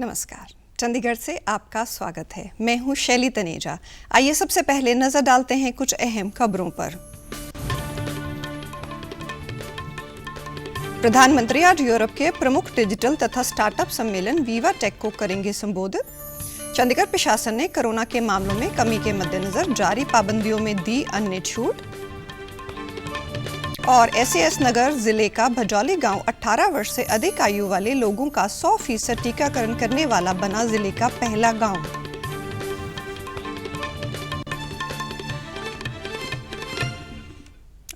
नमस्कार, चंडीगढ़ से आपका स्वागत है। मैं हूं शैली तनेजा। आइए सबसे पहले नजर डालते हैं कुछ अहम खबरों पर। प्रधानमंत्री आज यूरोप के प्रमुख डिजिटल तथा स्टार्टअप सम्मेलन वीवा टेक को करेंगे संबोधित। चंडीगढ़ प्रशासन ने कोरोना के मामलों में कमी के मद्देनजर जारी पाबंदियों में दी अन्य छूट। और SAS नगर जिले का भजौली गांव 18 वर्ष से अधिक आयु वाले लोगों का 100% टीकाकरण करने वाला बना जिले का पहला गांव।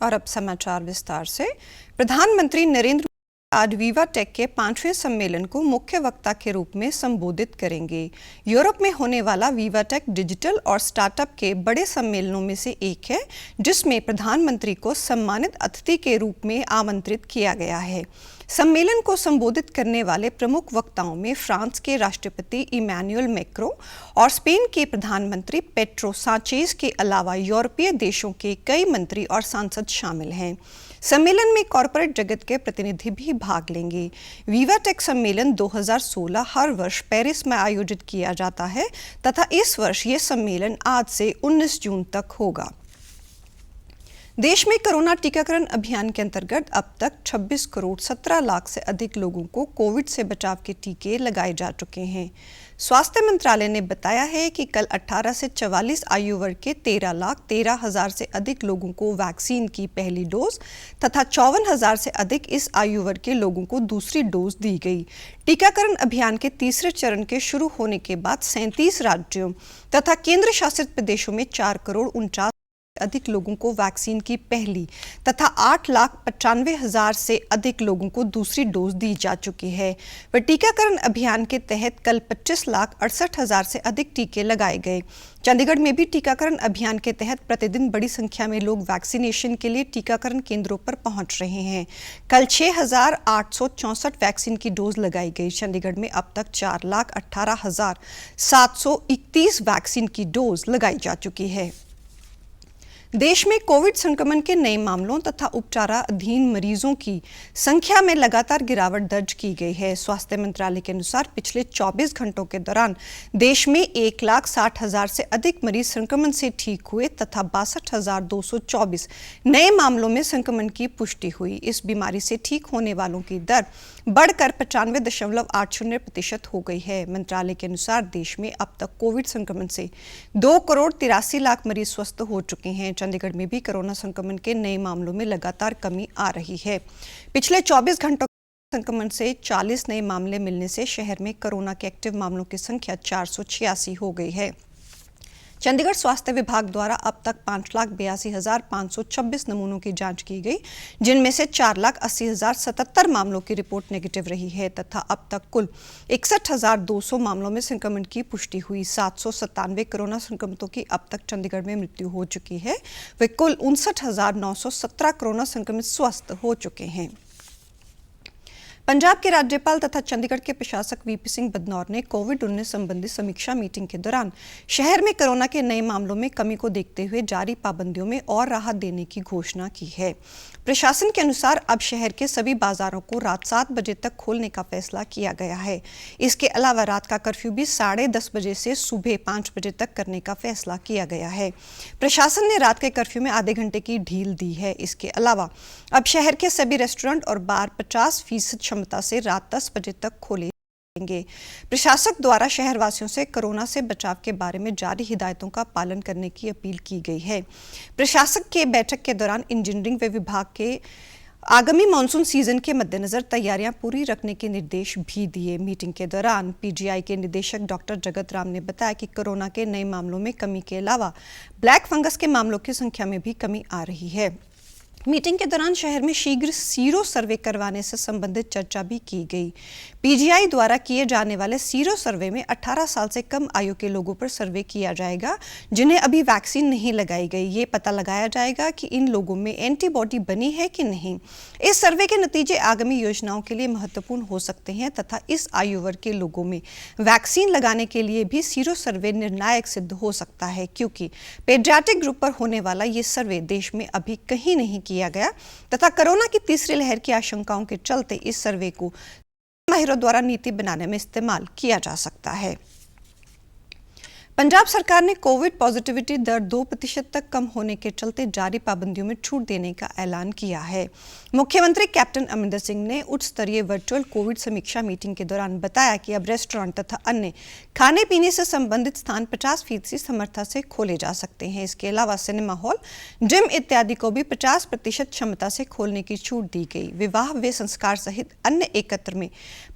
और अब समाचार विस्तार से। प्रधानमंत्री नरेंद्र आज वीवा टेक के 5वें सम्मेलन को मुख्य वक्ता के रूप में संबोधित करेंगे। यूरोप में होने वाला वीवा टेक डिजिटल और स्टार्टअप के बड़े सम्मेलनों में से एक है, जिसमें प्रधानमंत्री को सम्मानित अतिथि के रूप में आमंत्रित किया गया है। सम्मेलन को संबोधित करने वाले प्रमुख वक्ताओं में फ्रांस के राष्ट्रपति इमैनुअल मैक्रों और स्पेन के प्रधानमंत्री पेड्रो साnchez के अलावा यूरोपीय देशों के कई मंत्री और सांसद शामिल हैं। सम्मेलन में कॉरपोरेट जगत के प्रतिनिधि भी भाग लेंगे। वीवा टेक सम्मेलन 2016 हर वर्ष पेरिस में आयोजित किया जाता है तथा इस वर्ष ये सम्मेलन आज से 19 जून तक होगा। देश में कोरोना टीकाकरण अभियान के अंतर्गत अब तक 26 करोड़ 17 लाख से अधिक लोगों को कोविड से बचाव के टीके लगाए जा चुके हैं। स्वास्थ्य मंत्रालय ने बताया है कि कल 18 से 44 आयु वर्ग के 13,13,000 से अधिक लोगों को वैक्सीन की पहली डोज तथा 54,000 से अधिक इस आयु वर्ग के लोगों को दूसरी डोज दी गई। टीकाकरण अभियान के तीसरे चरण के शुरू होने के बाद 37 राज्यों तथा केंद्र शासित प्रदेशों में 4 करोड़ 49 अधिक लोगों को वैक्सीन की पहली तथा 8,95,000 से अधिक लोगों को दूसरी डोज दी जा चुकी है। वह टीकाकरण अभियान के तहत कल 25,68,000 से अधिक टीके लगाए गए। चंडीगढ़ में भी टीकाकरण अभियान के तहत प्रतिदिन बड़ी संख्या में लोग वैक्सीनेशन के लिए टीकाकरण केंद्रों पर पहुंच रहे हैं। कल 6,864 वैक्सीन की डोज लगाई गई। चंडीगढ़ में अब तक 4,18,731 वैक्सीन की डोज लगाई जा चुकी है। देश में कोविड संक्रमण के नए मामलों तथा उपचाराधीन मरीजों की संख्या में लगातार गिरावट दर्ज की गई है। स्वास्थ्य मंत्रालय के अनुसार पिछले 24 घंटों के दौरान देश में 1,60,000 से अधिक मरीज संक्रमण से ठीक हुए तथा 62,224 नए मामलों में संक्रमण की पुष्टि हुई। इस बीमारी से ठीक होने वालों की दर बढ़कर 95.80% हो गई है। मंत्रालय के अनुसार देश में अब तक कोविड संक्रमण से 2 करोड़ 83 लाख मरीज स्वस्थ हो चुके हैं। चंडीगढ़ में भी कोरोना संक्रमण के नए मामलों में लगातार कमी आ रही है। पिछले 24 घंटों संक्रमण से 40 नए मामले मिलने से शहर में कोरोना के एक्टिव मामलों की संख्या 486 हो गई है। चंडीगढ़ स्वास्थ्य विभाग द्वारा अब तक 5,82,526 नमूनों की जांच की गई, जिनमें से 4,80,077 मामलों की रिपोर्ट नेगेटिव रही है तथा अब तक कुल 61,200 मामलों में संक्रमण की पुष्टि हुई। 797 कोरोना संक्रमितों की अब तक चंडीगढ़ में मृत्यु हो चुकी है। वे कुल 59,917 कोरोना संक्रमित स्वस्थ हो चुके हैं। पंजाब के राज्यपाल तथा चंडीगढ़ के प्रशासक VP सिंह बदनौर ने कोविड-19 संबंधी समीक्षा मीटिंग के दौरान शहर में कोरोना के नए मामलों में कमी को देखते हुए जारी पाबंदियों में और राहत देने की घोषणा की है। प्रशासन के अनुसार अब शहर के सभी बाजारों को रात 7 बजे तक खोलने का फैसला किया गया है। इसके अलावा रात का कर्फ्यू भी 10:30 बजे से सुबह 5 बजे तक करने का फैसला किया गया है। प्रशासन ने रात के कर्फ्यू में आधे घंटे की ढील दी है। इसके अलावा अब शहर के सभी रेस्टोरेंट और बार 50% क्षमता से रात 10 बजे तक खोले जाएंगे। प्रशासक द्वारा शहरवासियों से कोरोना से बचाव के बारे में जारी हिदायतों का पालन करने की अपील की गई है। प्रशासक के बैठक के दौरान इंजीनियरिंग व विभाग के आगामी मानसून सीजन के मद्देनजर तैयारियां पूरी रखने के निर्देश भी दिए। मीटिंग के दौरान PGI के निदेशक डॉक्टर जगत राम ने बताया कि कोरोना के नए मामलों में कमी के अलावा ब्लैक फंगस के मामलों की संख्या में भी कमी आ रही है। मीटिंग के दौरान शहर में शीघ्र सीरो सर्वे करवाने से संबंधित चर्चा भी की गई। PGI द्वारा किए जाने वाले सीरो सर्वे में 18 साल से कम आयु के लोगों पर सर्वे किया जाएगा, जिन्हें अभी वैक्सीन नहीं लगाई गई। ये पता लगाया जाएगा कि इन लोगों में एंटीबॉडी बनी है कि नहीं। इस सर्वे के नतीजे आगामी योजनाओं के लिए महत्वपूर्ण हो सकते हैं तथा इस आयु वर्ग के लोगों में वैक्सीन लगाने के लिए भी सीरो सर्वे निर्णायक सिद्ध हो सकता है, क्योंकि पेडियाट्रिक ग्रुप पर होने वाला ये सर्वे देश में अभी कहीं नहीं किया गया तथा कोरोना की तीसरी लहर की आशंकाओं के चलते इस सर्वे को माहिरों द्वारा नीति बनाने में इस्तेमाल किया जा सकता है। पंजाब सरकार ने कोविड पॉजिटिविटी दर 2% तक कम होने के चलते जारी पाबंदियों में छूट देने का ऐलान किया है। मुख्यमंत्री कैप्टन अमरिंदर सिंह ने उच्च स्तरीय वर्चुअल कोविड समीक्षा मीटिंग के दौरान बताया कि अब रेस्टोरेंट तथा अन्य खाने पीने से संबंधित स्थान 50% समर्था से खोले जा सकते हैं। इसके अलावा सिनेमा हॉल, जिम इत्यादि को भी 50% क्षमता से खोलने की छूट दी गई। विवाह व संस्कार सहित अन्य एकत्र में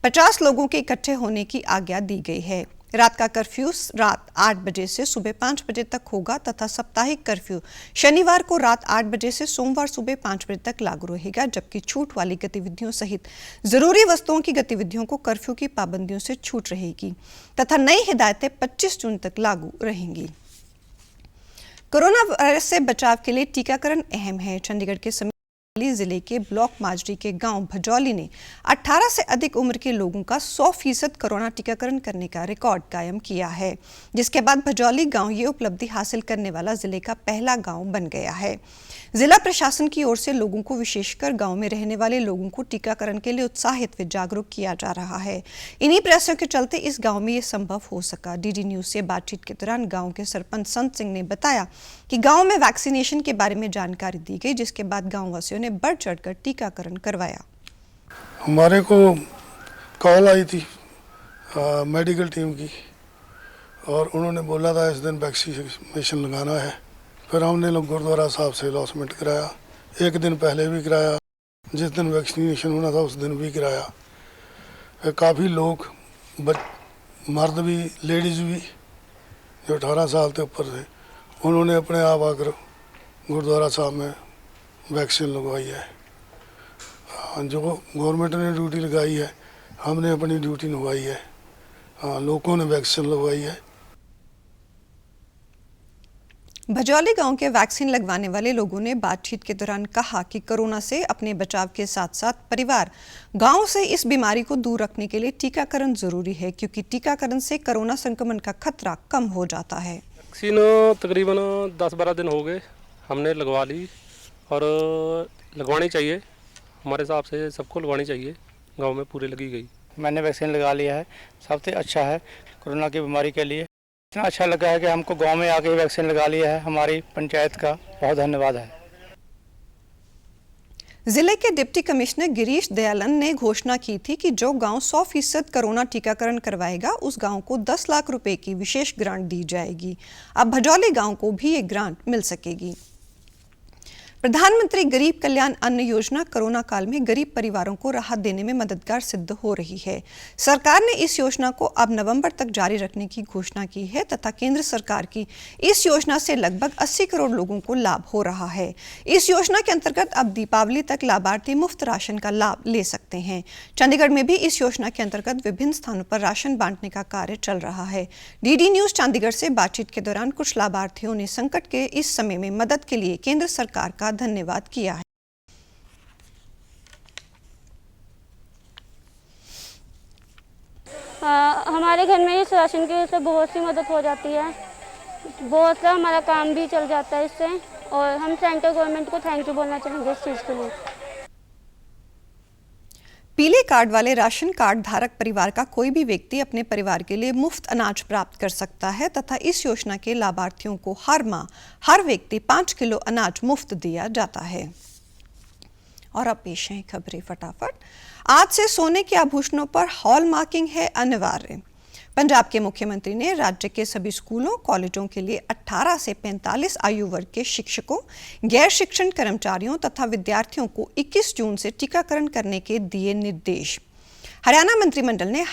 50 लोगों के इकट्ठे होने की आज्ञा दी गई है। रात का कर्फ्यू रात 8 बजे से सुबह 5 बजे तक होगा तथा साप्ताहिक कर्फ्यू शनिवार को रात 8 बजे से सोमवार सुबह 5 बजे तक लागू रहेगा, जबकि छूट वाली गतिविधियों सहित जरूरी वस्तुओं की गतिविधियों को कर्फ्यू की पाबंदियों से छूट रहेगी तथा नई हिदायतें 25 जून तक लागू रहेंगी। कोरोना वायरस से बचाव के लिए टीकाकरण अहम है। चंडीगढ़ के जिले के ब्लॉक माजरी के गांव भजौली ने 18 से अधिक उम्र के लोगों का 100% कोरोना टीकाकरण करने का रिकॉर्ड कायम किया है, जिसके बाद भजौली गांव ये उपलब्धि हासिल करने वाला जिले का पहला गांव बन गया है। जिला प्रशासन की ओर से लोगों को, विशेषकर गांव में रहने वाले लोगों को टीकाकरण के लिए उत्साहित व जागरूक किया जा रहा है। इन्हीं प्रयासों के चलते इस गांव में ये संभव हो सका। डीडी न्यूज से बातचीत के दौरान गांव के सरपंच संत सिंह ने बताया कि गांव में वैक्सीनेशन के बारे में जानकारी दी गई, जिसके बाद गांव वासियों ने बढ़ चढ़कर टीकाकरण करवाया। हमारे को कॉल आई थी मेडिकल टीम की और उन्होंने बोला था इस दिन वैक्सीनेशन लगाना है। फिर हमने लोग गुरुद्वारा साहब से अलॉटमेंट कराया, एक दिन पहले भी कराया, जिस दिन वैक्सीनेशन होना था उस दिन भी कराया। काफ़ी लोग मर्द भी लेडीज़ भी जो 18 साल से ऊपर थे, उन्होंने अपने आप आकर गुरुद्वारा साहब में वैक्सीन लगवाई है। जो गवर्नमेंट ने ड्यूटी लगाई है, हमने अपनी ड्यूटी निभाई है। लोगों ने वैक्सीन लगवाई है। भजौली गांव के वैक्सीन लगवाने वाले लोगों ने बातचीत के दौरान कहा कि कोरोना से अपने बचाव के साथ साथ परिवार, गांव से इस बीमारी को दूर रखने के लिए टीकाकरण जरूरी है, क्योंकि टीकाकरण से कोरोना संक्रमण का खतरा कम हो जाता है। वैक्सीन तकरीबन 10-12 दिन हो गए, हमने लगवा ली और लगवानी चाहिए। हमारे हिसाब से सबको लगवानी चाहिए। गाँव में पूरे लगी गई। मैंने वैक्सीन लगा लिया है, सबसे अच्छा है कोरोना की बीमारी के लिए। इतना अच्छा लगा है कि हमको गांव में आके वैक्सीन लगा लिया है। हमारी पंचायत का बहुत धन्यवाद है। जिले के डिप्टी कमिश्नर गिरीश दयालन ने घोषणा की थी कि जो गांव 100% कोरोना टीकाकरण करवाएगा उस गांव को 10 लाख रुपए की विशेष ग्रांट दी जाएगी। अब भजौली गांव को भी ये ग्रांट मिल सकेगी। प्रधानमंत्री गरीब कल्याण अन्न योजना कोरोना काल में गरीब परिवारों को राहत देने में मददगार सिद्ध हो रही है। सरकार ने इस योजना को अब नवंबर तक जारी रखने की घोषणा की है तथा केंद्र सरकार की इस योजना से लगभग 80 करोड़ लोगों को लाभ हो रहा है। इस योजना के अंतर्गत अब दीपावली तक लाभार्थी मुफ्त राशन का लाभ ले सकते हैं। चंडीगढ़ में भी इस योजना के अंतर्गत विभिन्न स्थानों पर राशन बांटने का कार्य चल रहा है। डीडी न्यूज चंडीगढ़ से बातचीत के दौरान कुछ लाभार्थियों ने संकट के इस समय में मदद के लिए केंद्र सरकार का धन्यवाद किया है। हमारे घर में इस राशन की वजह से बहुत सी मदद हो जाती है, बहुत सा हमारा काम भी चल जाता है इससे, और हम सेंट्रल गवर्नमेंट को थैंक यू बोलना चाहेंगे इस चीज़ के लिए। पीले कार्ड वाले राशन कार्ड धारक परिवार का कोई भी व्यक्ति अपने परिवार के लिए मुफ्त अनाज प्राप्त कर सकता है तथा इस योजना के लाभार्थियों को हर माह हर व्यक्ति 5 किलो अनाज मुफ्त दिया जाता है। और अब पेश हैं खबरें फटाफट। आज से सोने के आभूषणों पर हॉलमार्किंग है अनिवार्य। पंजाब के मुख्यमंत्री ने राज्य के सभी स्कूलों, कॉलेजों के लिए 18 से 45 आयु वर्ग के शिक्षकों, गैर शिक्षण कर्मचारियों तथा विद्यार्थियों को 21 जून से टीकाकरण करने के दिए निर्देश। हरियाणा मंत्रिमंडल ने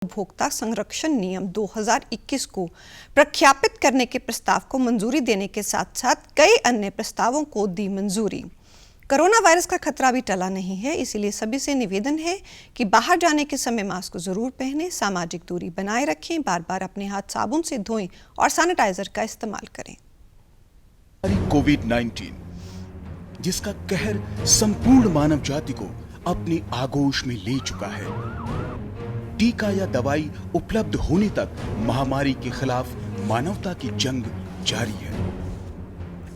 उपभोक्ता संरक्षण नियम 2021 को प्रख्यापित करने के प्रस्ताव को मंजूरी देने के साथ साथ कई अन्य प्रस्तावों को दी मंजूरी। कोरोना वायरस का खतरा भी टला नहीं है, इसीलिए सभी से निवेदन है कि बाहर जाने के समय मास्क जरूर पहनें, सामाजिक दूरी बनाए रखें, बार बार अपने हाथ साबुन से धोएं और सैनिटाइजर का इस्तेमाल करें। कोविड-19 जिसका कहर संपूर्ण मानव जाति को अपनी आगोश में ले चुका है, टीका या दवाई उपलब्ध होने तक महामारी के खिलाफ मानवता की जंग जारी है।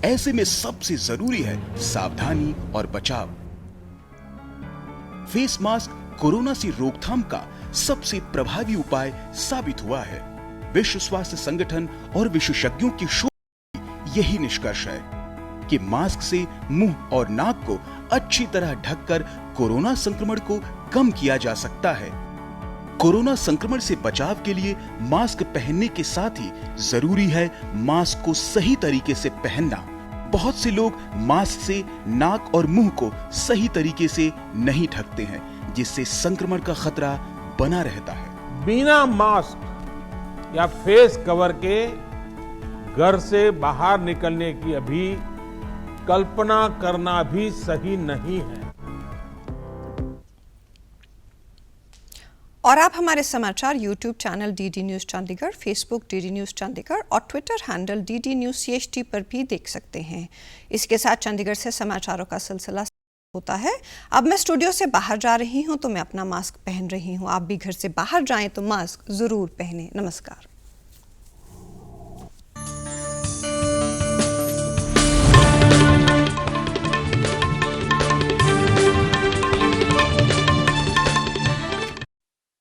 ऐसे में सबसे जरूरी है सावधानी और बचाव। फेस मास्क कोरोना से रोकथाम का सबसे प्रभावी उपाय साबित हुआ है। विश्व स्वास्थ्य संगठन और विशेषज्ञों की शोध में यही निष्कर्ष है कि मास्क से मुंह और नाक को अच्छी तरह ढककर कोरोना संक्रमण को कम किया जा सकता है। कोरोना संक्रमण से बचाव के लिए मास्क पहनने के साथ ही जरूरी है मास्क को सही तरीके से पहनना। बहुत से लोग मास्क से नाक और मुंह को सही तरीके से नहीं ढकते हैं, जिससे संक्रमण का खतरा बना रहता है। बिना मास्क या फेस कवर के घर से बाहर निकलने की अभी कल्पना करना भी सही नहीं है। और आप हमारे समाचार YouTube channel DD news Chandigarh, Facebook DD news Chandigarh और Twitter handle DD news CHT पर भी देख सकते हैं। इसके साथ चंडीगढ़ से समाचारों का सिलसिला होता है। अब मैं स्टूडियो से बाहर जा रही हूं तो मैं अपना मास्क पहन रही हूं। आप भी घर से बाहर जाएं तो मास्क जरूर पहनें। नमस्कार।